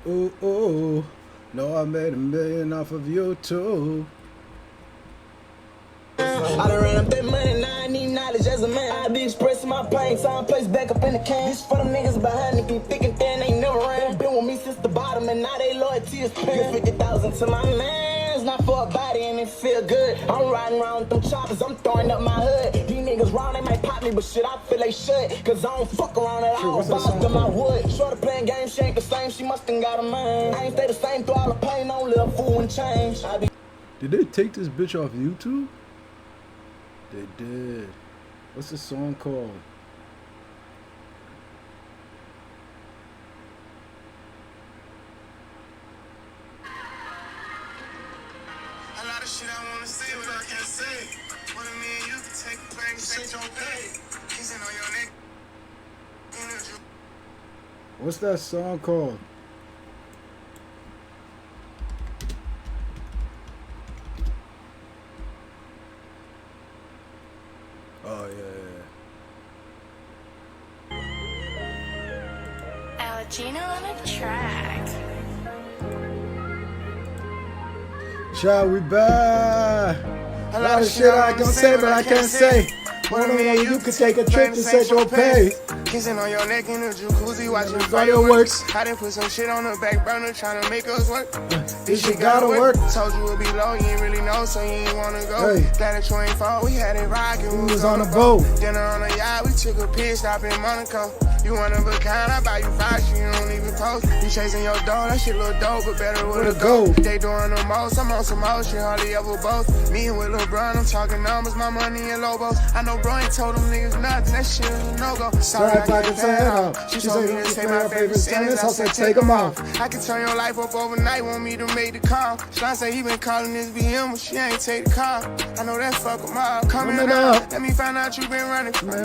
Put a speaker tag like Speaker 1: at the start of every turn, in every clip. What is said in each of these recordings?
Speaker 1: Ooh, ooh. No, I made $1 million off of YouTube.
Speaker 2: I done ran up that money, now I need knowledge as a man. I be expressing my pain, so I'm placed back up in the can. This for them niggas behind me, be thick and thin, they never ran. Been with me since the bottom, and now they loyalty is paying 50,000 to my mans, not for a body, and it feel good. I'm riding around with them choppers, I'm throwing up my hood. These niggas round, they might pop me, but shit, I feel they should. Cause I don't fuck around at all, bombs to my wood. Shorty playing games, she ain't the same, she must've got a man. I ain't stay the same through all the pain, don't live fool and change.
Speaker 1: Did they take this bitch off YouTube? They did. What's the song called?
Speaker 3: A lot of shit I wanna say, but I can't say. What I mean, you can take a plane, say your pay. Kissing on your neck.
Speaker 1: What's that song called? Oh, yeah.
Speaker 4: Algino on a track.
Speaker 1: Shall we back? A lot of shit I can say, but I can't say. What I mean, you can take a trip to set your pace.
Speaker 3: Kissing on your neck in the jacuzzi, watching
Speaker 1: fireworks.
Speaker 3: I done put some shit on the back burner, trying to make us work.
Speaker 1: This shit gotta work.
Speaker 3: Told you it be low, you ain't really know, so you ain't wanna go.
Speaker 1: Hey.
Speaker 3: Glad that you ain't fall, we had it rockin',
Speaker 1: We was on the boat.
Speaker 3: Dinner on the yacht, we took a pit stop in Monaco. You one of a kind, I buy you fries, you don't even post. You chasing your dough, that shit look dope, but better with a go. They doing the most, I'm on some more shit, hardly ever both. Me and with LeBron, I'm talking numbers, my money and Lobos. I know bro ain't told them niggas nothing, that shit is a no-go. Sorry, I can't play it off. She told me to take my favorite sentence, I said take them off. I can turn your life up overnight, want me to make the call. Sean say he been calling this BM, but she ain't take the call. I know that fuck with my coming up. Let me find out you been running from me.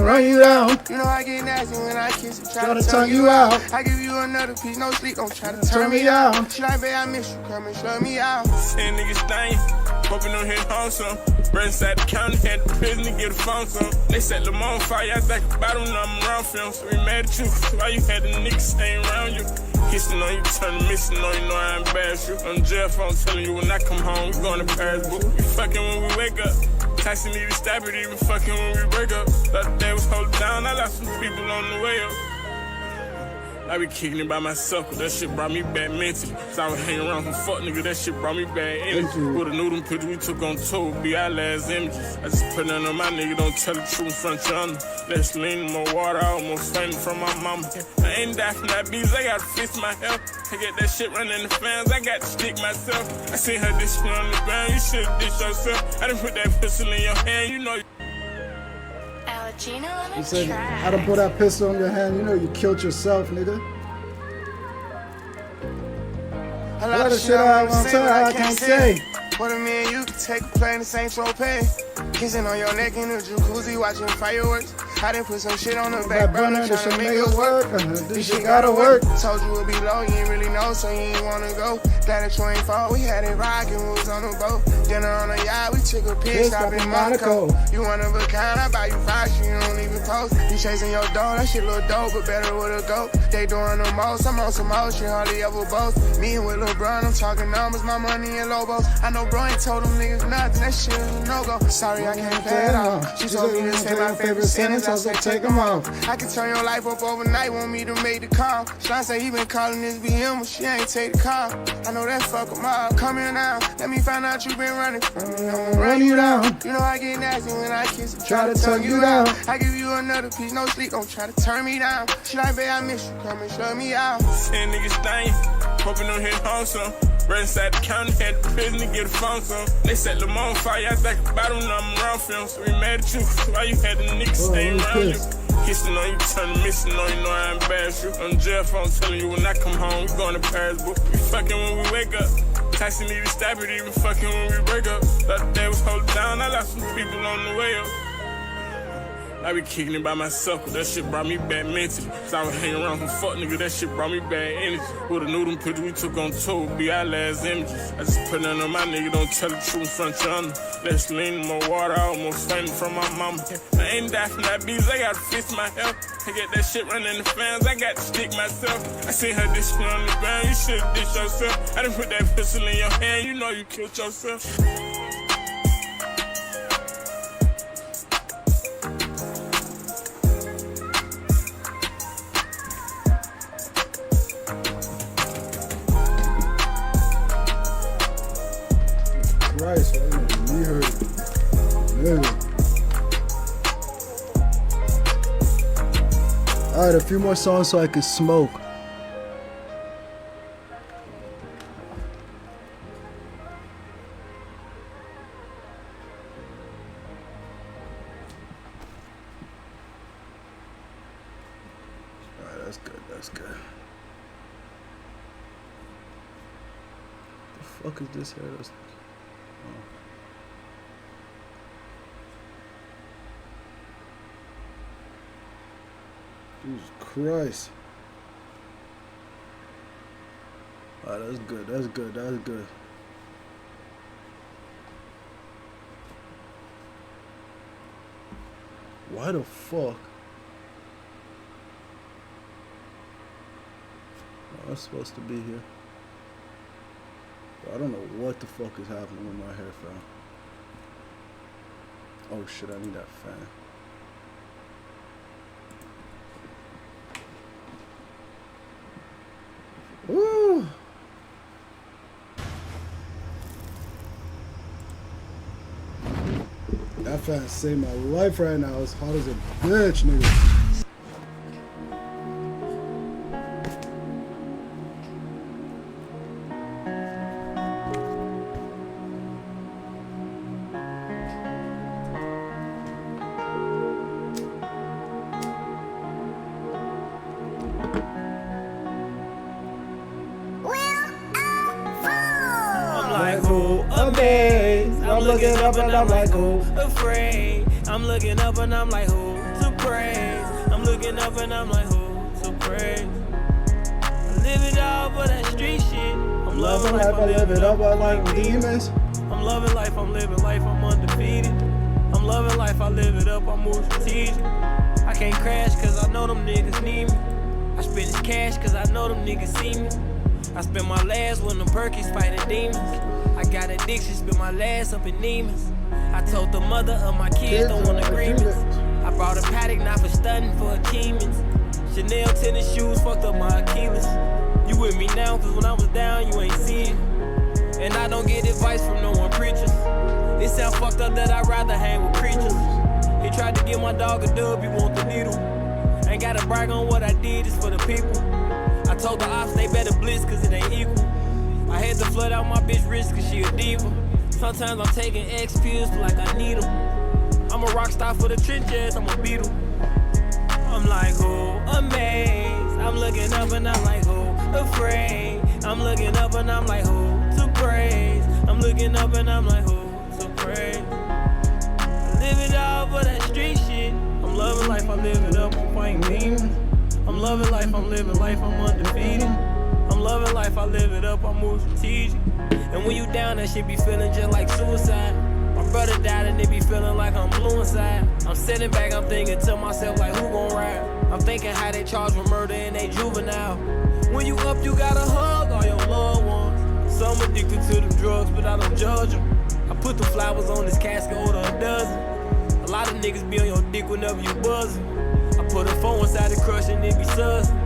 Speaker 1: Run you down.
Speaker 3: You know I get nasty when I kiss it,
Speaker 1: Try to tongue you out.
Speaker 3: I give you another piece, no sleep, don't try to turn me out. She like, babe, I miss you, come and shut me out.
Speaker 5: 10 niggas stain, hoping on hit home some. Right inside the county, had the prison to get a phone some. They set them on fire, I think about them, I'm around film. So we mad at you, why you had the niggas staying around you? Kissing on you, turning missing on you, know I embarrass you. On the jail phone telling you when I come home, we going to Paris, boo. We fucking when we wake up. Tyson need to stab it, even fucking when we break up. The other day was hold down, I lost some people on the way up. I be kicking it by myself, cause that shit brought me back mentally. So I was hanging around some fuck nigga, that shit brought me back energy. Would've knew them pictures we took on tour would be our last images. I just put none on my nigga, don't tell the truth in front of your honor. Let's lean more water, I almost fainted from my mama. I ain't die from that beats, I gotta fix my health. I get that shit running in the fans, I got to stick myself. I seen her dish on the ground, you should've dished yourself. I done put that pistol in your hand, you know.
Speaker 4: Algino on a
Speaker 1: You said,
Speaker 4: track.
Speaker 1: I done put that pistol in your hand, you know you killed yourself, nigga.
Speaker 3: A lot of shit I wanna say, but I can't say. What I mean, you can take a plane to St. Tropez. Kissing on your neck in the jacuzzi, watching fireworks. I done put some shit on the back burner, trying to make it work.
Speaker 1: This shit gotta work.
Speaker 3: Told you it be low, you ain't really know, so you ain't wanna go. Glad that you ain't fall, we had it rockin', we was on the boat. Dinner on the yacht, we took a pit stop in Monaco. You one of a kind, I buy you fries, you don't even post. You chasing your dough, that shit look dope, but better with a go. They doing the most, I'm on some more shit, hardly ever both. Me and with LeBron, I'm talking numbers, my money and Lobos. I know bro ain't told them niggas nothing, that shit is a no-go. Sorry, I can't play it off. She told me to take my favorite sentence, I said take them off. I can turn your life up overnight, want me to make the call. Sean say he been calling this BM, but she ain't take the call. I know that fuck with my come here now. Let me find out you been running from me. I'ma run you down. You know I get nasty when I kiss it, try to tongue you out. I give you another piece, no sleep, don't try to turn me down. She like, babe, I miss you, come and shut me out.
Speaker 5: 10 niggas stain, hoping on hit home some. Right inside the county, had the prison to get a phone some. They set them on fire, I think about them, I'm around film. So we mad at you, why you had the niggas staying around you? Kissing on you, turning missing on you, know I embarrass you. On the jail phone telling you when I come home, we going to Paris, boo. We fucking when we wake up. Tyson need to stab it, even fucking when we break up. The other day was hold down, I lost some people on the way up. I be kicking it by myself, cause that shit brought me back mentally. So I was hanging around some fuck nigga, that shit brought me back energy. Would've knew them pictures we took on tour would be our last images. I just put none on my nigga, don't tell the truth in front of y'all. Let's lean more water, I almost fainted from my mama. I ain't die from that beats, I gotta fix my health. I get that shit running in the fans, I got to stick myself. I seen her discipline on the ground, you should've ditched yourself. I done put that pistol in your hand, you know you killed yourself.
Speaker 1: Christ, you heard it. Alright, a few more songs so I can smoke. Alright, that's good, that's good. The fuck is this here? That's... Jesus Christ. Alright, that's good, that's good, that's good. Why the fuck? Oh, I'm supposed to be here. I don't know what the fuck is happening with my hair, fam. Oh shit, I need that fan. Woo! That fan saved my life right now. It's hot as a bitch, nigga.
Speaker 2: Amazed. I'm looking up and I'm like, who afraid? I'm looking up and I'm like, who to praise? I'm looking up and I'm like, who to praise? I live it all for that street shit. I'm loving life, I live it up, I like demons. I'm loving life, I'm living life, I'm undefeated. I'm loving life, I live it up, I'm more strategic. I can't crash cause I know them niggas need me. I spend this cash cause I know them niggas see me. I spend my last when them perkies fighting demons. I got addiction, spend my last up in Nemus. I told the mother of my kids don't want agreements. I brought a paddock, not for stunting, for achievements. Chanel tennis shoes, fucked up my Achilles. You with me now, cause when I was down, you ain't see it. And I don't get advice from no one preachers. It sound fucked up that I'd rather hang with creatures. He tried to give my dog a dub, he want the needle. Ain't gotta brag on what I did, it's for the people. I told the ops they better blitz cause it ain't equal. I had to flood out my bitch wrist cause she a diva. Sometimes I'm taking X pills like I need them. I'm a rock star for the trenches, I'm a beetle. I'm like, who amazed? I'm looking up and I'm like, who afraid? I'm looking up and I'm like, who to praise? I'm looking up and I'm like, who to praise? I live it all for that street shit. I'm loving life, I live it up, I'm fighting demons. I'm loving life, I'm living life, I'm undefeated. I'm loving life, I live it up, I'm more strategic. And when you down, that shit be feeling just like suicide. My brother died and they be feeling like I'm blue inside. I'm sitting back, I'm thinking to myself like, who gon' ride? I'm thinking how they charge for murder and they juvenile. When you up, you gotta hug all your loved ones. Some addicted to them drugs, but I don't judge them. I put the flowers on this casket, order a dozen. A lot of niggas be on your dick whenever you buzzing. I put a phone inside the crush and it be sussing.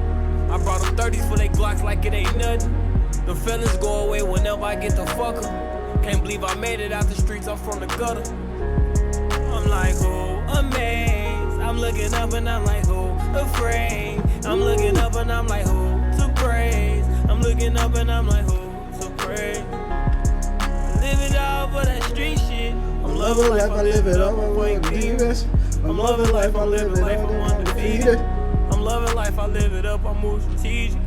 Speaker 2: I brought them 30s for they Glocks like it ain't nothing. The feelings go away whenever I get the fuck up. Can't believe I made it out the streets, I'm from the gutter. I'm like, who amazed? I'm looking up and I'm like, who afraid? I'm looking up and I'm like, who to praise? I'm looking up and I'm like, who to praise? I live it all for that street shit. I'm loving life, I live it up, I'm fighting demons. I'm loving life, I live it life, I'm undefeated. I'm loving life, I live it up, I'm more strategic.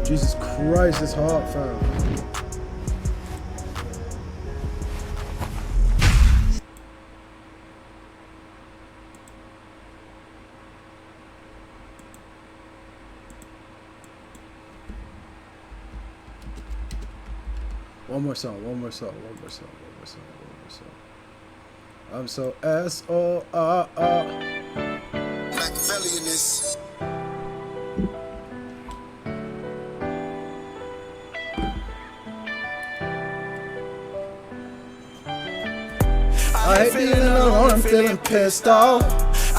Speaker 1: Jesus Christ, it's hot, fam. One more song. I'm so S-O-R-R.
Speaker 3: Machiavellianist.
Speaker 1: I hate being alone, I'm feeling pissed off.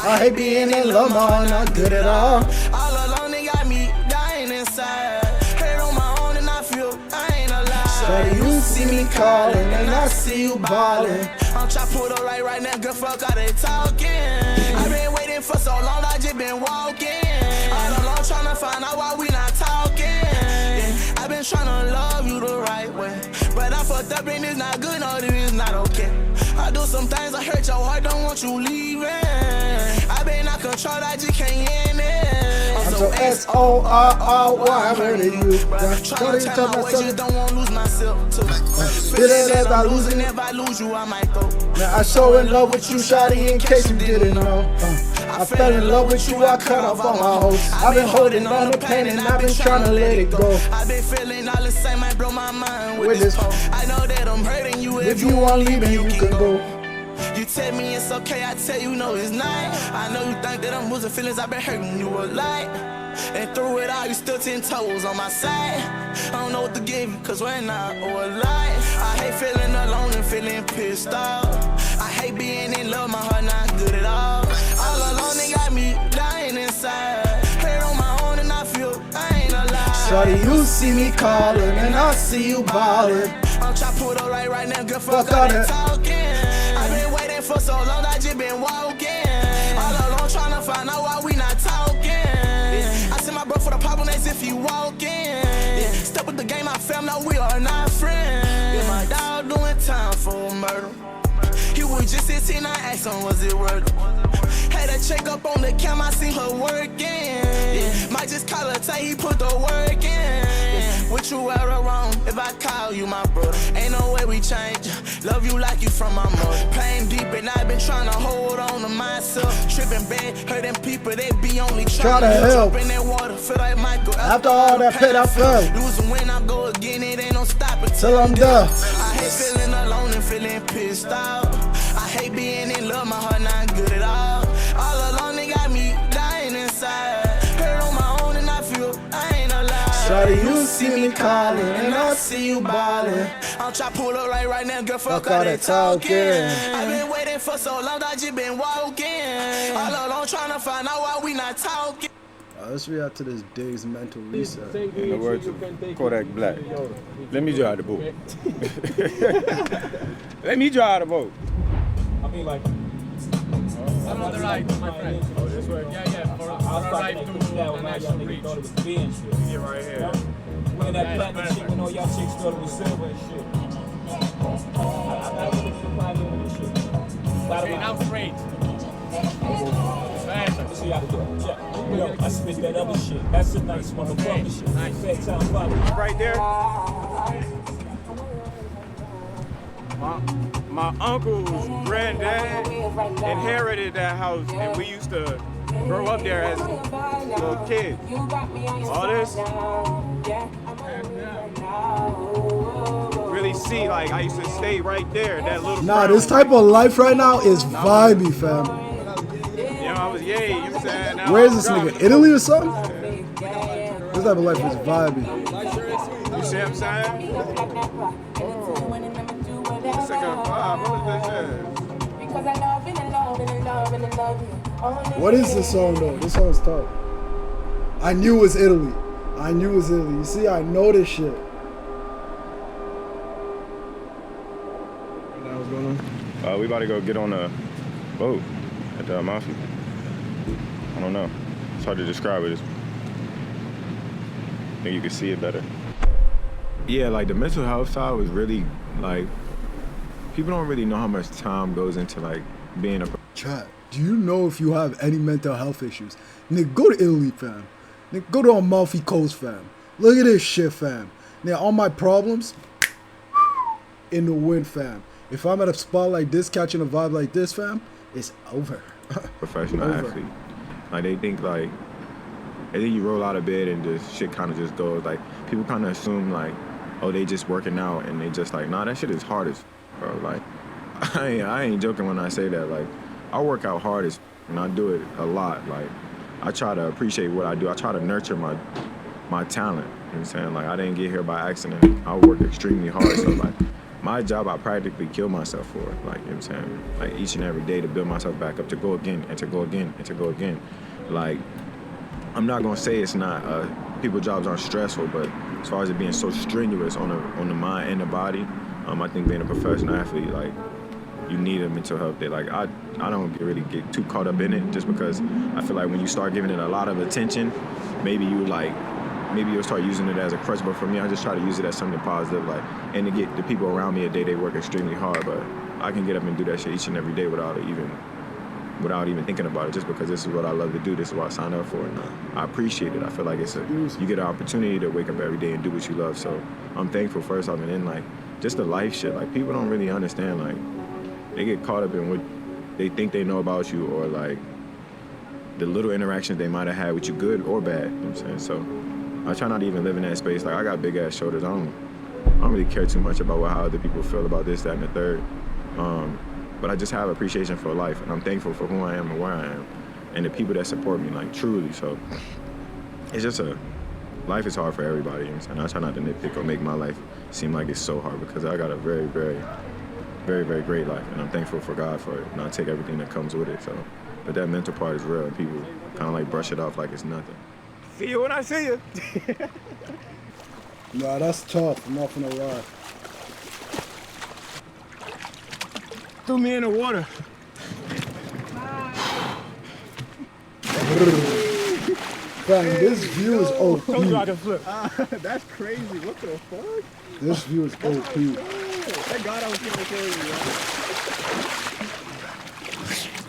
Speaker 1: I hate being in love, I'm not good at all.
Speaker 2: All alone, they got me dying inside. Hurt on my own and I feel I ain't alive.
Speaker 1: Shawty, you see me calling and I see you ballin'.
Speaker 2: I'm tryna pull up right now, girl, fuck all they talking. I've been waiting for so long, I just been walking. All alone tryna find out why we not talking. Yeah, I've been tryna love you the right way, but I fucked up and it's not good, no, this is not okay. I do some things that hurt your heart, don't want you leaving. I been out control, I just can't end it.
Speaker 1: I'm so S-O-R-R-Y, I'm hurting you.
Speaker 2: Trying to turn my way, just don't want to lose myself too.
Speaker 1: Feeling as I lose
Speaker 2: And
Speaker 1: it.
Speaker 2: if I lose you, I might go.
Speaker 1: Now I so in love with you, shawty, in case you didn't know. I fell in love with you, I cut off all my hopes. I've been holding on to pain and I've been trying to let it go.
Speaker 2: I've been feeling all the same, I blow my mind with
Speaker 1: With
Speaker 2: this
Speaker 1: this
Speaker 2: pole. I know that I'm hurting you.
Speaker 1: If you want leaving, you can go.
Speaker 2: You tell me it's okay, I tell you no, it's not. I know you think that I'm losing feelings, I've been hurting you a lot. And through it all, you still 10 toes on my side. I don't know what to give you, cause we're not or alive. I hate feeling alone and feeling pissed off. I hate being in love, my heart not good at all. All alone, they got me dying inside. Hurt on my own and I feel I ain't alive.
Speaker 1: Shawty, you see me calling and I see you ballin'.
Speaker 2: I'm tryna pull up right now, girl,
Speaker 1: Fuck
Speaker 2: fuck
Speaker 1: all
Speaker 2: all
Speaker 1: that.
Speaker 2: that talking. I've been waiting for so long, I just been walking. All alone tryna find out why we not talking. I sent my bro for the problem as if he walking. Step with the game, I fam, no, we are not friends. My dog doing time for murder. He was just 16, I asked him, was it worth it? Had to check up on the cam, I seen her working. Might just call her, tell he put the work in. With you out or wrong, if I call you my brother. Ain't no way we change. Love you like you from my mother. Pain deep and I've been trying to hold on to myself. Tripping bad, hurting people, they be only trying to
Speaker 1: help.
Speaker 2: Jump in that water, feel like Michael.
Speaker 1: After all that pain I felt,
Speaker 2: Losing when I go again, it ain't no stopping
Speaker 1: till I'm done.
Speaker 2: I hate feeling alone and feeling pissed off. I hate being in love, my heart not good at all. All alone, they got me dying inside. Hurt on my own and I feel I ain't alive.
Speaker 1: Shawty, you see me calling and I see you ballin'.
Speaker 2: I'm tryna pull up right now, girl, fuck
Speaker 1: Fuck
Speaker 2: all
Speaker 1: all
Speaker 2: that
Speaker 1: that
Speaker 2: talking.
Speaker 1: talking.
Speaker 2: I've been waiting for so long, I just been walking. All alone tryna find out why we not talking.
Speaker 1: Let's react to this DIGGS mental reset.
Speaker 6: In the words of Kodak Black, let me drive the boat. Let me drive the boat.
Speaker 7: I mean, like,
Speaker 8: I'm on the right, my friend.
Speaker 6: Oh, this way?
Speaker 8: Yeah, for a ride to the national bridge.
Speaker 7: thought it was being shit.
Speaker 6: Yeah, right here.
Speaker 7: When that platinum shit, when all y'all chicks thought it was silver and shit. I really surprised with this shit.
Speaker 8: Okay, now straight.
Speaker 7: Let's see how to do it. Check. Yo, I spit that other shit. That's a nice motherfucker shit.
Speaker 8: Nice.
Speaker 7: Fat time body.
Speaker 6: Right there. My uncle's granddad inherited that house, and we used to grow up there as little kids. All this, really see, like, I used to stay right there, that little
Speaker 1: Nah, this type of life right now is vibey, fam.
Speaker 6: You know, I was yay, you know what I'm saying? Now
Speaker 1: Where is
Speaker 6: I'm
Speaker 1: this
Speaker 6: driving.
Speaker 1: nigga? Italy or something? This type of life is vibey.
Speaker 6: You see what I'm saying? It's like a vibe. What is this?
Speaker 1: What is this song though? This song's tough. I knew it was Italy. I knew it was Italy. You see, I know this shit.
Speaker 6: We about to go get on a boat at the Amalfi. I don't know. It's hard to describe it. I think you can see it better. Yeah, like the mental health side was really like, people don't really know how much time goes into like being a.
Speaker 1: Chat, do you know if you have any mental health issues? Nigga, go to Italy, fam. Nigga, go to Amalfi Coast, fam. Look at this shit, fam. Now, all my problems in the wind, fam. If I'm at a spot like this, catching a vibe like this, fam, it's over.
Speaker 6: Professional
Speaker 1: Over.
Speaker 6: athlete. Like they think you roll out of bed and just shit kind of just goes. Like people kind of assume like
Speaker 9: oh, they just working out and they just like, nah, that shit is hard as bro. Like, I ain't joking when I say that. Like, I work out hard as and I do it a lot. Like, I try to appreciate what I do. I try to nurture my talent. You know what I'm saying? Like, I didn't get here by accident. I work extremely hard. So, like, my job, I practically kill myself for. Like, you know what I'm saying? Like, each and every day to build myself back up, to go again, and to go again, and to go again. Like, I'm not gonna say it's not, people's jobs aren't stressful, but as far as it being so strenuous on the mind and the body, I think being a professional athlete, like, you need a mental health day. Like, I don't really get too caught up in it, just because I feel like when you start giving it a lot of attention, maybe you'll start using it as a crutch. But for me, I just try to use it as something positive, like, and to get the people around me a day, they work extremely hard, but I can get up and do that shit each and every day without even thinking about it, just because this is what I love to do. This is what I signed up for, and I appreciate it. I feel like you get an opportunity to wake up every day and do what you love. So I'm thankful first off, and then like just the life shit. Like, people don't really understand. Like, they get caught up in what they think they know about you, or like the little interactions they might have had with you, good or bad. You know what I'm saying? So I try not to even live in that space. Like, I got big ass shoulders. I don't really care too much about how other people feel about this, that, and the third. But I just have appreciation for life, and I'm thankful for who I am and where I am, and the people that support me, like, truly. So it's just life is hard for everybody, you know what I'm saying? I try not to nitpick or make my life seem like it's so hard, because I got a very, very, very, very great life, and I'm thankful for God for it, and I take everything that comes with it. So, but that mental part is real, and people kind of like brush it off like it's nothing.
Speaker 6: See you when I see you.
Speaker 1: Nah, that's tough. I'm not gonna lie.
Speaker 6: Threw me in the water.
Speaker 1: Fam, this view is OP.
Speaker 6: Told you I can flip. That's crazy. What the fuck?
Speaker 1: This view is OP.
Speaker 6: Thank God I was getting crazy,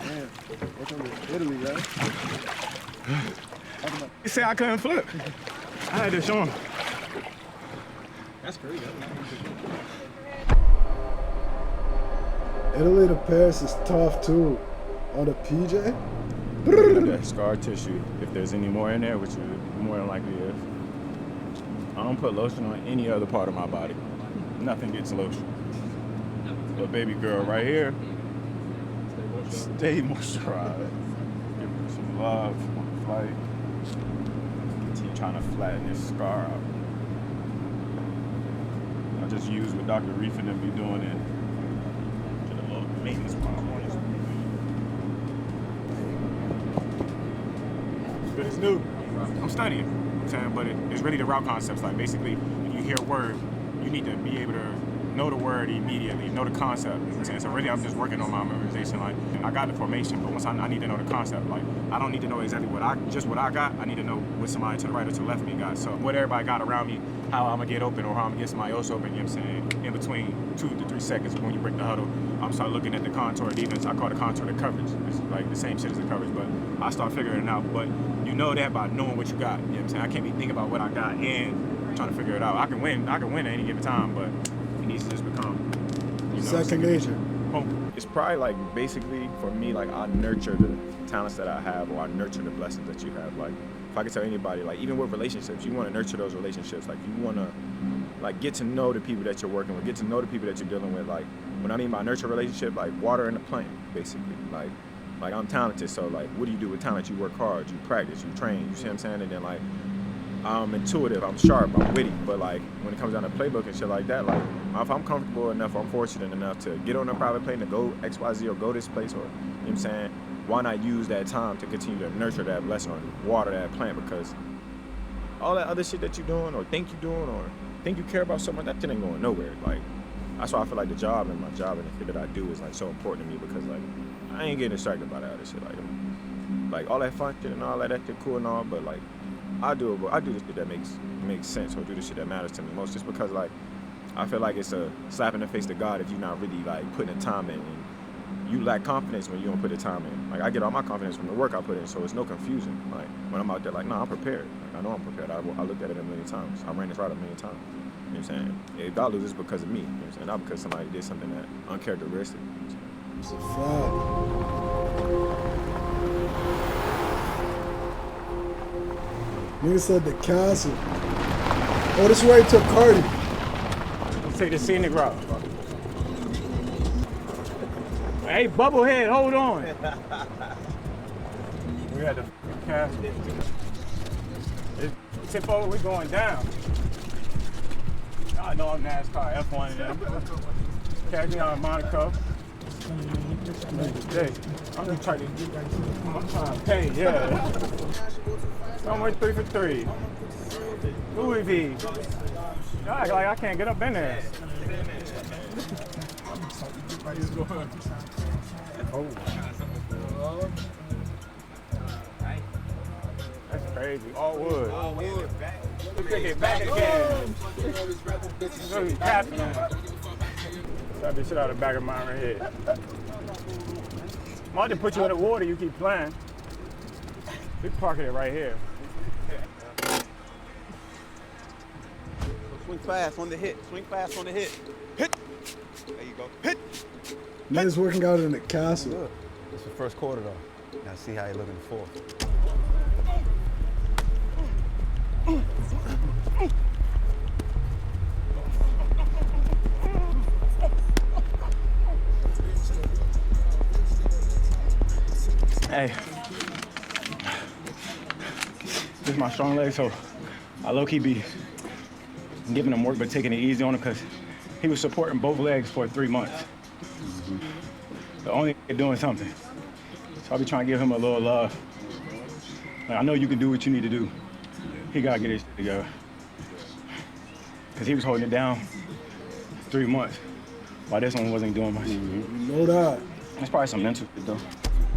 Speaker 6: man. Man, welcome to Italy, man. He said I couldn't flip. I had to show him. That's crazy.
Speaker 1: Italy to Paris is tough too. On the PJ?
Speaker 6: That scar tissue, if there's any more in there, which more than likely is. I don't put lotion on any other part of my body. Nothing gets lotion. But baby girl right here, stay moisturized. Give her some love on the flight. Continue trying to flatten this scar out. I just use what Dr. Reef and them be doing it. Get a little maintenance pump on this. But it's new. I'm studying, you know what I'm saying? But it's really the route concepts. Like, basically, when you hear a word, you need to be able to know the word immediately, know the concept. You know what I'm saying? So really, I'm just working on my memorization. Like, I got the formation, but once I need to know the concept. Like, I don't need to know exactly what I got. I need to know what somebody to the right or to the left of me got. So what everybody got around me, how I'm gonna get open or how I'm gonna get somebody else open, you know what I'm saying? In between 2 to 3 seconds when you break the huddle, I'm start looking at the contour of defense. I call the contour the coverage. It's like the same shit as the coverage, but I start figuring it out. But you know that by knowing what you got. You know what I'm saying? I can't be thinking about what I got and trying to figure it out. I can win at any given time, but it needs to just become, you know,
Speaker 1: second nature.
Speaker 9: It's probably like, basically for me, like, I nurture the talents that I have, or I nurture the blessings that you have. Like, if I could tell anybody, like, even with relationships, you want to nurture those relationships. Like, you want to, like, get to know the people that you're working with, get to know the people that you're dealing with. Like, when I mean by nurture relationship, like water in the plant, basically. Like I'm talented, so like, what do you do with talent? You work hard, you practice, you train, you see what I'm saying? And then like, I'm intuitive, I'm sharp, I'm witty, but like, when it comes down to playbook and shit like that, like, if I'm comfortable enough, or I'm fortunate enough to get on a private plane to go XYZ or go this place, or, you know what I'm saying? Why not use that time to continue to nurture that blessing or water that plant? Because all that other shit that you're doing, or think you're doing, or think you care about something, that shit ain't going nowhere. Like, that's why I feel like the job and my job and the shit that I do is like so important to me, because like, I ain't getting distracted by that other shit. Like all that fun shit and all that shit cool and all, but like, I do the shit that makes sense, or do the shit that matters to me most, just because like, I feel like it's a slap in the face to God if you're not really like putting the time in, and you lack confidence when you don't put the time in. Like, I get all my confidence from the work I put in, so it's no confusion. Like, when I'm out there, like, nah, I'm prepared. Like, I know I'm prepared. I looked at it a million times. I ran this route a million times. You know what I'm saying? If God loses, it's because of me. You know what I'm saying? Not because somebody did something that uncharacteristic. You know what I'm
Speaker 1: It's a fact. Nigga said the castle. Oh, this is where he took Cardi.
Speaker 6: take the scenic route. Hey, Bubblehead, hold on. We had the casket. Tip over, we going down. I know I'm NASCAR F1 and them. Catch me out in Monaco. Hey, I'm trying to pay, yeah. Somewhere 3 for 3. Louis V. God, like I can't get up in there. Oh. That's crazy. All wood. Let's take it back again. It's really tapping. Got this shit out of the back of my head. I'm about to put you in the water, you keep playing. We parking it right here.
Speaker 10: Swing fast on the hit. Swing fast on the hit. Hit. There you go. Hit.
Speaker 1: Man's working out in the castle.
Speaker 10: Look, it's the first quarter though. Now see how he look in the fourth.
Speaker 6: Hey, this is my strong leg, so I low-key be giving him work but taking it easy on him because he was supporting both legs for 3 months. The only doing something. So I'll be trying to give him a little love. Like, I know you can do what you need to do. He gotta get his shit together. Because he was holding it down 3 months while this one wasn't doing much.
Speaker 1: You know that.
Speaker 6: That's probably some mental shit though.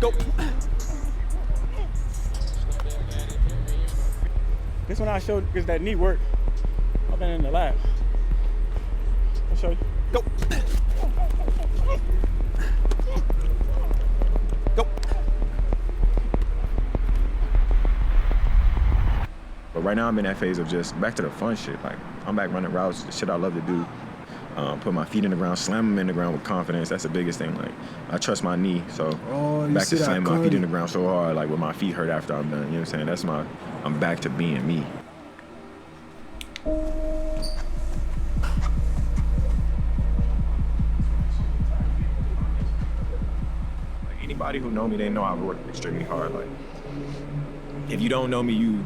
Speaker 10: Go.
Speaker 6: This one I showed is that knee work. I've been in the lab. I'll show you.
Speaker 10: Go. Go.
Speaker 9: But right now I'm in that phase of just back to the fun shit. Like I'm back running routes, the shit I love to do. Put my feet in the ground, slam them in the ground with confidence. That's the biggest thing. Like I trust my knee, so back to slamming my feet in the ground so hard, like when my feet hurt after I'm done. You know what I'm saying? I'm back to being me. Like anybody who know me, they know I work extremely hard. Like if you don't know me, you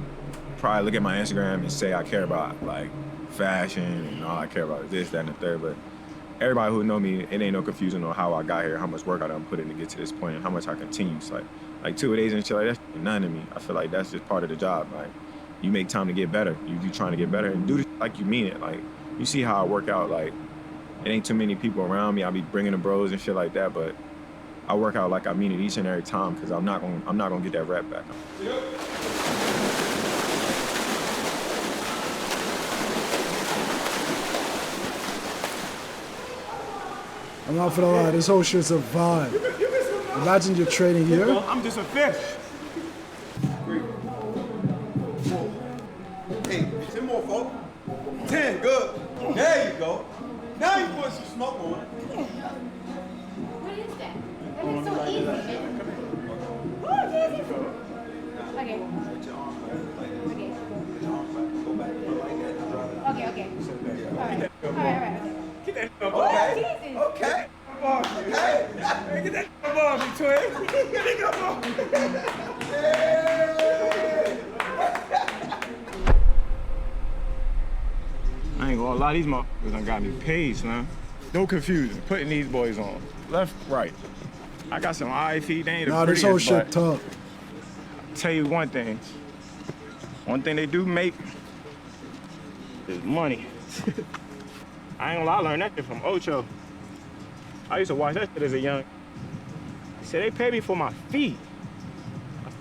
Speaker 9: probably look at my Instagram and say I care about like fashion and all I care about is this, that, and the third. But everybody who know me, it ain't no confusion on how I got here, how much work I done put in to get to this point, and how much I continue. So like 2 days and shit like that's nothing to me. I feel like that's just part of the job. Like you make time to get better. You trying to get better and do this like you mean it. Like you see how I work out. Like it ain't too many people around me. I be bringing the bros and shit like that, but I work out like I mean it each and every time because I'm not gonna get that rep back.
Speaker 1: I'm not gonna lie, this whole shit's a vibe. Imagine you're training here.
Speaker 6: I'm just a fish.
Speaker 10: 3, 4, 8, 10 more, folks. 10, good. There you go. Now you put some smoke on it.
Speaker 11: What is that? That is so easy. Oh, it's easy. Okay. Okay. All right.
Speaker 6: Get that
Speaker 10: Okay. Okay.
Speaker 6: Hey, get that ball, big twin. Get that ball. I ain't gonna lie, these motherfuckers done got me paid, man. No confusion, putting these boys on. Left, right. I got some eye feet, they ain't the
Speaker 1: Nah, this
Speaker 6: prettiest,
Speaker 1: whole
Speaker 6: but
Speaker 1: shit tough.
Speaker 6: I'll tell you one thing they do make is money. I ain't gonna lie, I learned that shit from Ocho. I used to watch that shit as a young. He said they pay me for my feet.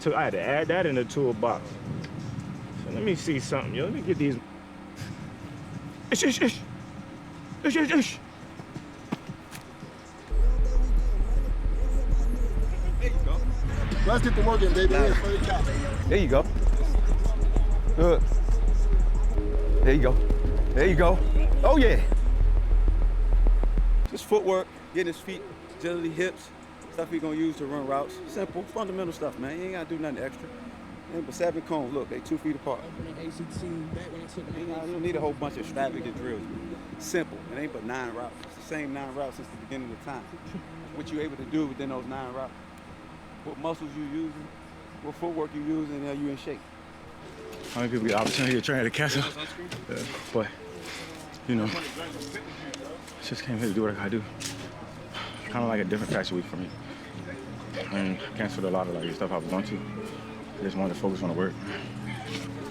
Speaker 6: I had to add that in the toolbox. So let me see something, yo. Let me get these. Ish.
Speaker 10: Let's get the work in, baby. There you go. Good. There you go. Oh, yeah. Just footwork, getting his feet, agility, hips, stuff he's gonna use to run routes. Simple, fundamental stuff, man. You ain't gotta do nothing extra. But 7 cones, look, they 2 feet apart. You don't need a whole bunch of extravagant drills. Simple. It ain't but 9 routes. It's the same 9 routes since the beginning of time. What you able to do within those 9 routes. What muscles you using, what footwork you using, and are you in shape?
Speaker 6: How many people get the opportunity to train at the castle? But, you know, just came here to do what I gotta do. Kind of like a different fashion week for me. And canceled a lot of like stuff I was going to. I just wanted to focus on the work.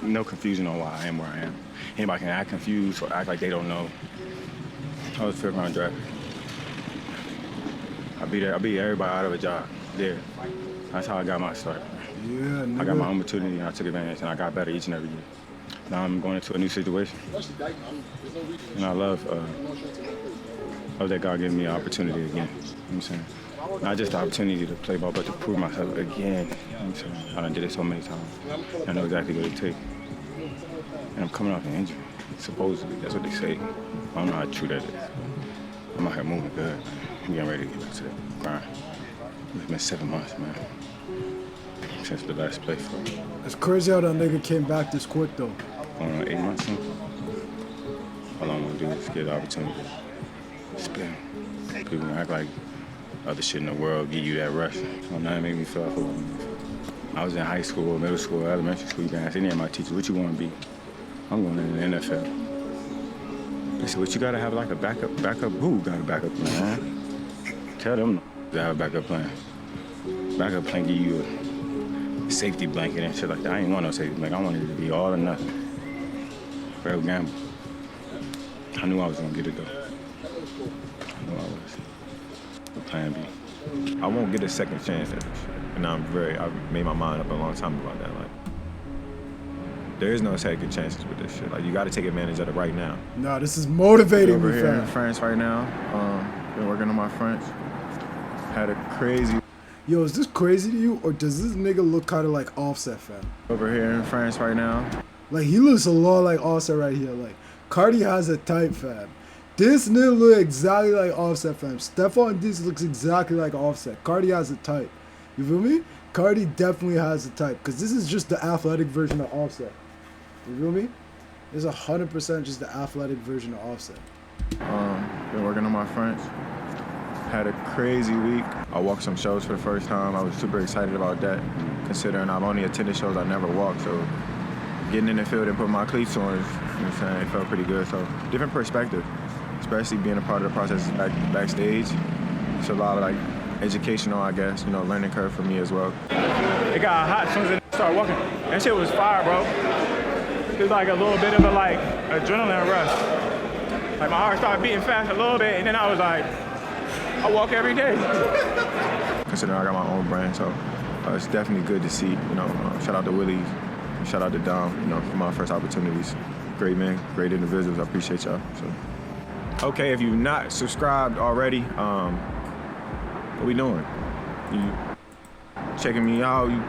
Speaker 6: No confusion on why I am where I am. Anybody can act confused or act like they don't know. I was fairground driver. I beat everybody out of a job there. That's how I got my start.
Speaker 1: Yeah, nigga.
Speaker 6: I got my opportunity and I took advantage and I got better each and every year. Now I'm going into a new situation. And I love that God gave me an opportunity again. You know what I'm saying? Not just the opportunity to play ball, but to prove myself again. You know what I'm saying? I done did it so many times. I know exactly what it takes. And I'm coming off an injury, supposedly. That's what they say. I don't know how true that is. I'm out here moving good. I'm getting ready to get back to the grind. It's been 7 months, man. Since the last play for me.
Speaker 1: It's crazy how that nigga came back this quick, though.
Speaker 6: 8 months now. All I'm gonna do is get the opportunity to spin. People act like other shit in the world give you that rush. So now it make me feel like I was in high school, middle school, elementary school. You can ask any of my teachers, what you want to be? I'm going in the NFL. They said, what you gotta have like a backup. Who got a backup plan, man? Tell them to have a backup plan. Backup plan give you a safety blanket and shit like that. I ain't want no safety blanket. I wanted it to be all or nothing. Real gamble. I knew I was gonna get it though. I knew I was. The plan B. I won't get a second chance at this shit. And I've made my mind up a long time about that. Like, there is no second chances with this shit. Like, you gotta take advantage of it right now.
Speaker 1: Nah, this is motivating me,
Speaker 6: over here in
Speaker 1: fam.
Speaker 6: France right now. Been working on my French. Had a crazy.
Speaker 1: Yo, is this crazy to you, or does this nigga look kind of like Offset, fam?
Speaker 6: Over here in France right now.
Speaker 1: Like, he looks a lot like Offset right here. Like, Cardi has a type, fam. This nigga look exactly like Offset, fam. STEFON Diggs looks exactly like Offset. Cardi has a type. You feel me? Cardi definitely has a type, because this is just the athletic version of Offset. You feel me? This is 100% just the athletic version of Offset.
Speaker 6: Been working on my French. Had a crazy week. I walked some shows for the first time. I was super excited about that, considering I've only attended shows I never walked. So getting in the field and putting my cleats on, you know what I'm saying, it felt pretty good. So different perspective, especially being a part of the process backstage. It's a lot of like educational, I guess, you know, learning curve for me as well. It got hot as soon as I started walking. That shit was fire, bro. It was like a little bit of a like adrenaline rush. Like my heart started beating fast a little bit, and then I was like, I walk every day. Considering I got my own brand, so it's definitely good to see. You know, shout out to Willie, shout out to Dom. You know, for my first opportunities. Great men, great individuals. I appreciate y'all. So, okay, if you've not subscribed already, what we doing? You checking me out? You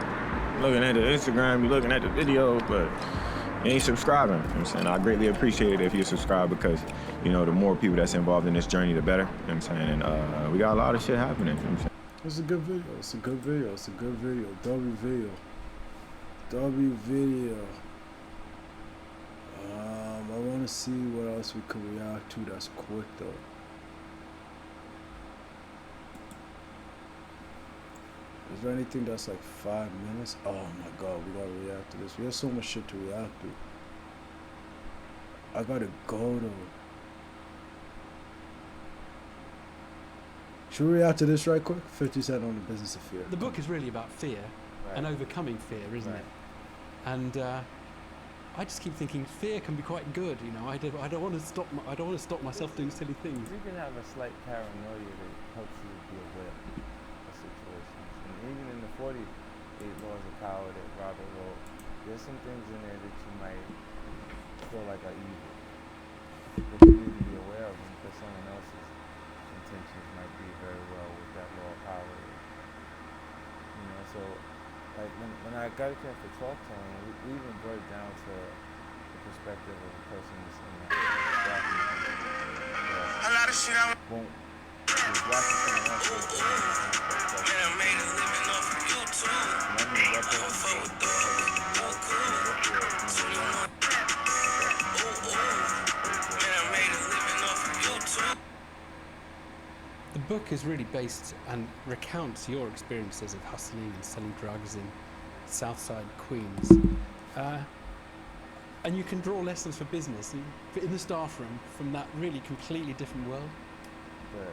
Speaker 6: looking at the Instagram? You looking at the videos, but you ain't subscribing. You know what I'm saying? I greatly appreciate it if you subscribe, because, you know, the more people that's involved in this journey, the better. You know what I'm saying? And we got a lot of shit happening. You know what I'm saying?
Speaker 1: It's a good video. It's a good video. It's a good video. W video. W video. I want to see what else we could react to that's quick though. Is there anything that's like 5 minutes? Oh my god, we gotta react to this. We have so much shit to react to. I gotta go though. Should we react to this right quick? 50 Cent on the Business of Fear.
Speaker 12: The book is really about fear and overcoming fear, isn't it? And I just keep thinking fear can be quite good. You know, I don't want to stop. I don't want to stop myself doing silly things.
Speaker 13: You can have a slight paranoia that helps you be aware of situations. And even in the 48 Laws of Power that Robert wrote, there's some things in there that you might feel like are evil, but you need to be aware of them, because someone else's intentions might be very well with that law of power. You know, so like when I got a chance to talk to him, we even broke down to the perspective of a person that's in a
Speaker 3: A lot of shit I
Speaker 13: won't was watching someone else do it.
Speaker 3: Man, I made a living off of YouTube.
Speaker 13: And I mean, that person
Speaker 3: fuck with Man, I made a living off
Speaker 12: book is really based and recounts your experiences of hustling and selling drugs in Southside Queens. And you can draw lessons for business in the staff room from that really completely different world.
Speaker 13: The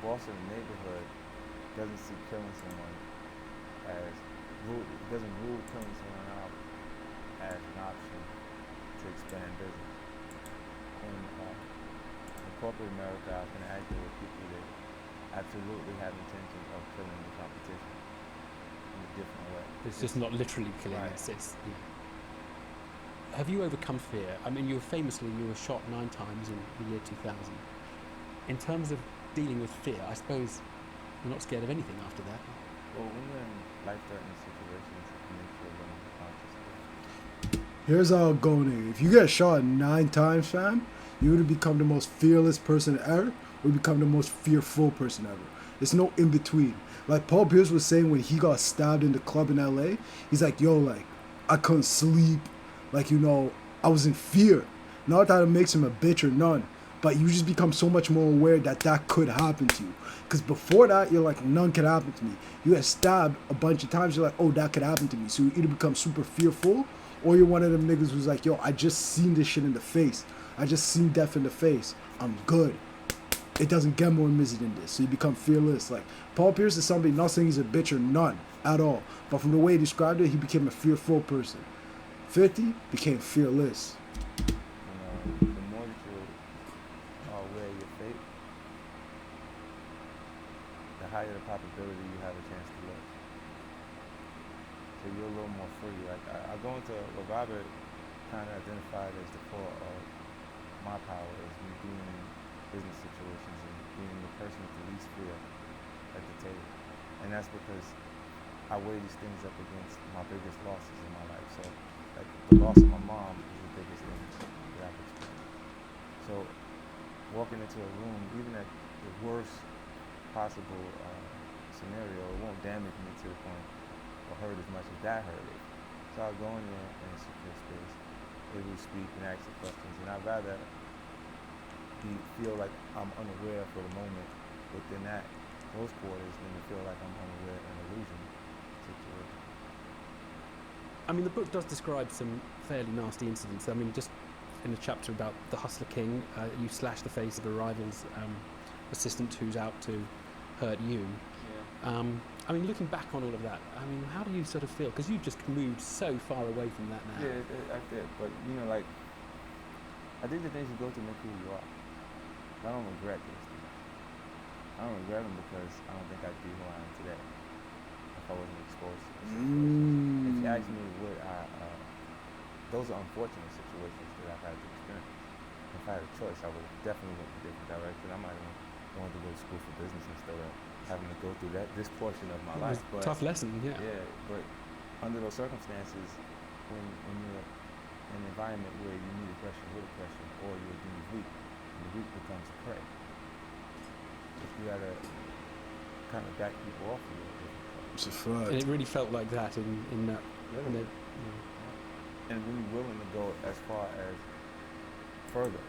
Speaker 13: boss of the neighborhood doesn't see killing someone as doesn't rule killing someone out as an option to expand business. In corporate America, I've interacted with people that absolutely have intentions of killing the competition in a different way.
Speaker 12: It's just not literally killing,
Speaker 13: right.
Speaker 12: it's Have you overcome fear? I mean, you were shot 9 times in the year 2000. In terms of dealing with fear, I suppose you're not scared of anything after that.
Speaker 13: Well, when you're in life-threatening situations, you make sure you're conscious.
Speaker 1: Here's how it go, nigga. If you get shot 9 times, fam, you would become the most fearless person ever, or become the most fearful person ever. There's no in between. Like Paul Pierce was saying when he got stabbed in the club in LA, he's like, yo, like, I couldn't sleep. Like, you know, I was in fear. Not that it makes him a bitch or none, but you just become so much more aware that that could happen to you. Because before that, you're like, none could happen to me. You get stabbed a bunch of times, you're like, oh, that could happen to me. So you either become super fearful, or you're one of them niggas who's like, yo, I just seen this shit in the face. I just seen death in the face. I'm good. It doesn't get more misery than this. So you become fearless. Like, Paul Pierce is somebody, not saying he's a bitch or none at all, but from the way he described it, he became a fearful person. 50 became fearless.
Speaker 13: The more that you are aware of your fate, the higher the probability you have a chance to live. So you're a little more free. Like I go into what Robert kind of identified as the core of my power is me being in business situations and being the person with the least fear at the table. And that's because I weigh these things up against my biggest losses in my life. So like the loss of my mom is the biggest thing that I've experienced. So walking into a room, even at the worst possible scenario, it won't damage me to the point or hurt as much as that hurt it. So I go in there in a secure space, able to speak and ask the questions, and I'd rather feel like I'm unaware for the moment within those quarters than to feel like I'm unaware in an illusion situation.
Speaker 12: I mean, the book does describe some fairly nasty incidents. I mean, just in the chapter about the Hustler King, you slash the face of a rival's assistant who's out to hurt you. Yeah. I mean, looking back on all of that, I mean, how do you sort of feel? Because you've just moved so far away from that now.
Speaker 13: Yeah, I did. But, you know, like, I think the things you go through make who you are. I don't regret these things. I don't regret them because I don't think I'd be who I am today if I wasn't exposed to them. If you ask me would those are unfortunate situations that I've had to experience. If I had a choice, I would definitely went a different direction. I might have wanted to go to school for business instead of having to go through this portion of my life. But
Speaker 12: tough lesson, yeah.
Speaker 13: Yeah, but under those circumstances, when you're in an environment where you need aggression with aggression, or you're deemed weak, and the weak becomes a prey, you gotta kind of back people off a little bit.
Speaker 1: It's a fact.
Speaker 12: And it really felt like that in that.
Speaker 13: Really? And when you're willing to go as far as further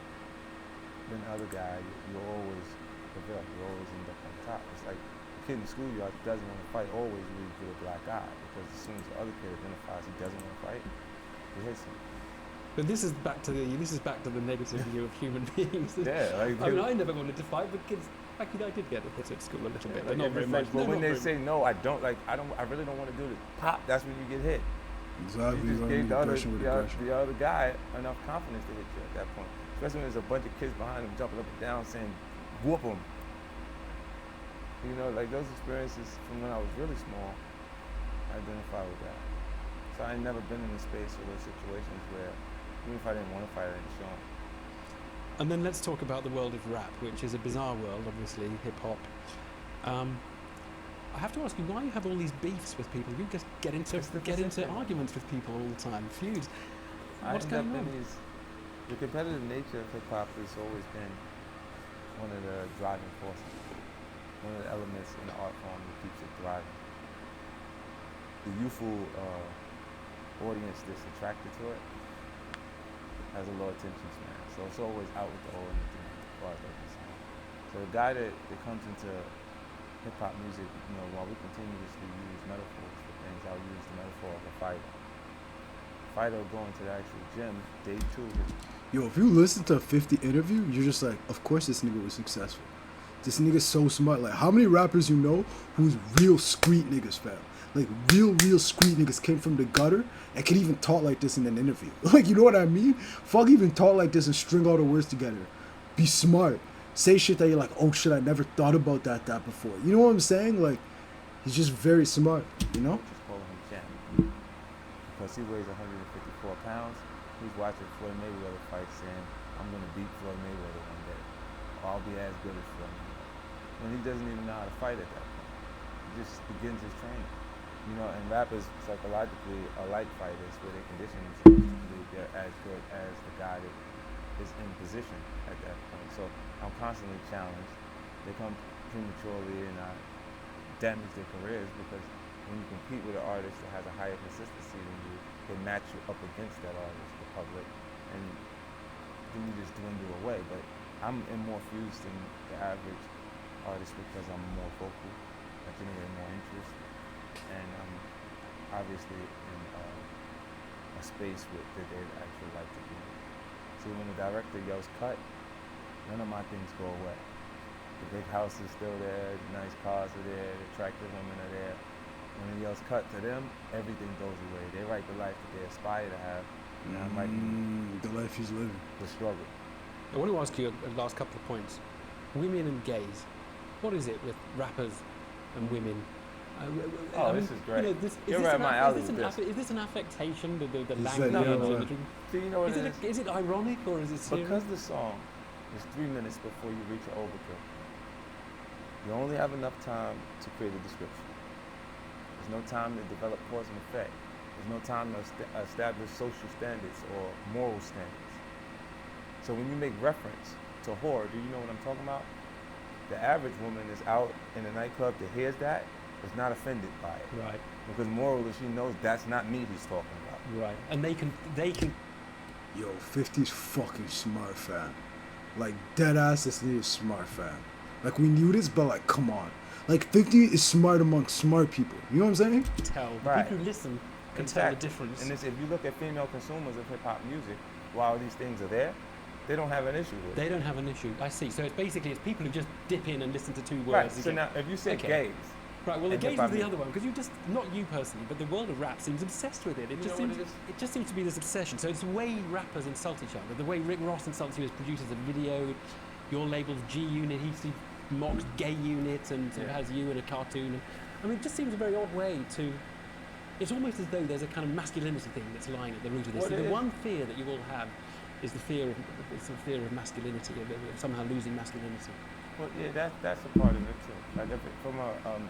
Speaker 13: than the other guy, you'll always prevail. You always end up on top. It's like a kid in the schoolyard doesn't want to fight always leads with a black eye, because as soon as the other kid identifies he doesn't want to fight, he hits him.
Speaker 12: But this is back to the negative view of human beings.
Speaker 13: Yeah, like,
Speaker 12: I mean, I never wanted to fight, but kids, actually, I did get hit at school a little bit, but not very much.
Speaker 13: But when they say no, I really don't want to do it. Pop, that's when you get hit.
Speaker 1: Exactly.
Speaker 13: You just gave the other guy enough confidence to hit you at that point. Especially when there's a bunch of kids behind him jumping up and down saying, whoop him. You know, like those experiences from when I was really small, I identify with that. So I ain't never been in a space or those situations where, even if I didn't want to fight, I didn't show them.
Speaker 12: And then let's talk about the world of rap, which is a bizarre world, obviously, hip-hop. I have to ask you, why you have all these beefs with people? You just get into arguments with people all the time, feuds. What's going on?
Speaker 13: The competitive nature of hip-hop has always been one of the driving forces, one of the elements in the art form that keeps it thriving. The youthful audience that's attracted to it has a low attention span, so it's always out with the old and as far as I'm concerned. So a guy that comes into hip hop music, you know, while we continuously use metaphors for things, I'll use the metaphor of a fighter. Fighter going to the actual gym, day 2.
Speaker 1: Yo, if you listen to a 50 interview, you're just like, of course this nigga was successful. This nigga's so smart. Like, how many rappers you know who's real street niggas, fam? Like, real street niggas came from the gutter and could even talk like this in an interview. Like, you know what I mean? Fuck even talk like this and string all the words together. Be smart. Say shit that you're like, oh shit, I never thought about that before. You know what I'm saying? Like, he's just very smart, you know?
Speaker 13: Just call him champ. Because he weighs 154 pounds. He's watching Floyd Mayweather fight saying, I'm going to beat Floyd Mayweather one day. Or I'll be as good as Floyd Mayweather. When he doesn't even know how to fight at that point. He just begins his training. You know, and rappers psychologically are like fighters where they condition themselves to believe they're as good as the guy that is in position at that point. So I'm constantly challenged. They come prematurely and I damage their careers because when you compete with an artist that has a higher consistency than you, they match you up against that artist, the public, and then you just dwindle away. But I'm more fused than the average artist because I'm more vocal, I generate more interest, and I'm obviously in a space that they'd actually like to be in. See, when the director yells cut, none of my things go away. The big house is still there, the nice cars are there, the attractive women are there. When he yells cut to them, everything goes away. They write the life that they aspire to have, and I'm writing
Speaker 1: the life he's living.
Speaker 13: The struggle.
Speaker 12: I want to ask you a last couple of points. Women and gays. What is it with rappers and women?
Speaker 13: This is great.
Speaker 12: You know,
Speaker 13: You're right, my alley.
Speaker 12: Is this an affectation, the language?
Speaker 13: No. Do you know what it is?
Speaker 12: Is it ironic or is it serious?
Speaker 13: Because the song is 3 minutes before you reach your overkill. You only have enough time to create a description. There's no time to develop cause and effect. There's no time to establish social standards or moral standards. So when you make reference to whore, do you know what I'm talking about? The average woman is out in a nightclub that hears that is not offended by it.
Speaker 12: Right.
Speaker 13: Because morally she knows that's not me he's talking about.
Speaker 12: Right. And they can.
Speaker 1: Yo, 50's fucking smart, fam. Like, dead ass, this nigga is smart, fam. Like, we knew this, but like, come on. Like, 50 is smart among smart people. You know what I'm saying?
Speaker 12: Tell. The
Speaker 13: Right.
Speaker 12: people who listen can tell the difference.
Speaker 13: And if you look at female consumers of hip-hop music, while these things are there, they don't have an issue with it.
Speaker 12: They don't have an issue. I see. So it's basically people who just dip in and listen to 2 words.
Speaker 13: Right. So now, if you say gays.
Speaker 12: Right, well, the
Speaker 13: and
Speaker 12: gays
Speaker 13: hip-hop
Speaker 12: is the
Speaker 13: music.
Speaker 12: other one, because you just, not you personally, but the world of rap seems obsessed with it. It just seems to be this obsession. So it's the way rappers insult each other, the way Rick Ross insults you as producers of video, your label's G Unit, he mocks Gay Unit and sort of has you in a cartoon. I mean, it just seems a very odd way to... It's almost as though there's a kind of masculinity thing that's lying at the root of this.
Speaker 13: Well,
Speaker 12: So the one fear that you all have is the fear of masculinity, of somehow losing masculinity.
Speaker 13: Well, yeah, that's a part of it too. Like from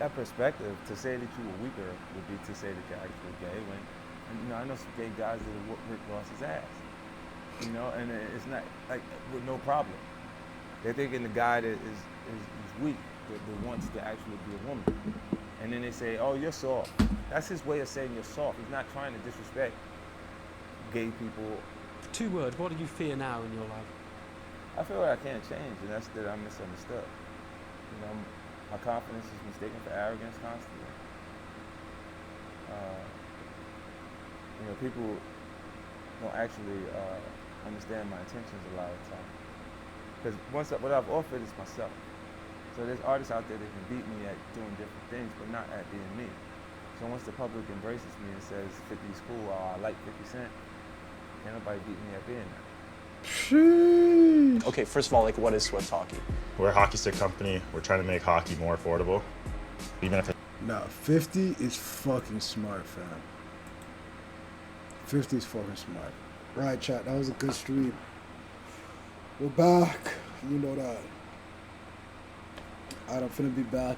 Speaker 13: that perspective, to say that you were weaker would be to say that you're actually gay. And I know some gay guys that will whoop Rick Ross's ass. You know, and it's not like with no problem. They're thinking the guy that is weak, that wants to actually be a woman. And then they say, oh, you're soft. That's his way of saying you're soft. He's not trying to disrespect gay people.
Speaker 12: 2 words, what do you fear now in your life?
Speaker 13: I feel like I can't change, and that's that I'm misunderstood. You know, my confidence is mistaken for arrogance constantly. You know, people don't actually understand my intentions a lot of the time. Because what I've offered is myself. So there's artists out there that can beat me at doing different things, but not at being me. So once the public embraces me and says 50's cool, or I like 50 Cent, can't nobody beat me at being that.
Speaker 14: Okay, first of all, like, what is Swiss Hockey?
Speaker 15: We're a hockey stick company. We're trying to make hockey more affordable. Even if
Speaker 1: Nah, 50 is fucking smart, fam. 50 is fucking smart. Right, chat, that was a good stream. We're back. You know that. I'm finna be back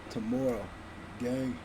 Speaker 1: tomorrow, gang.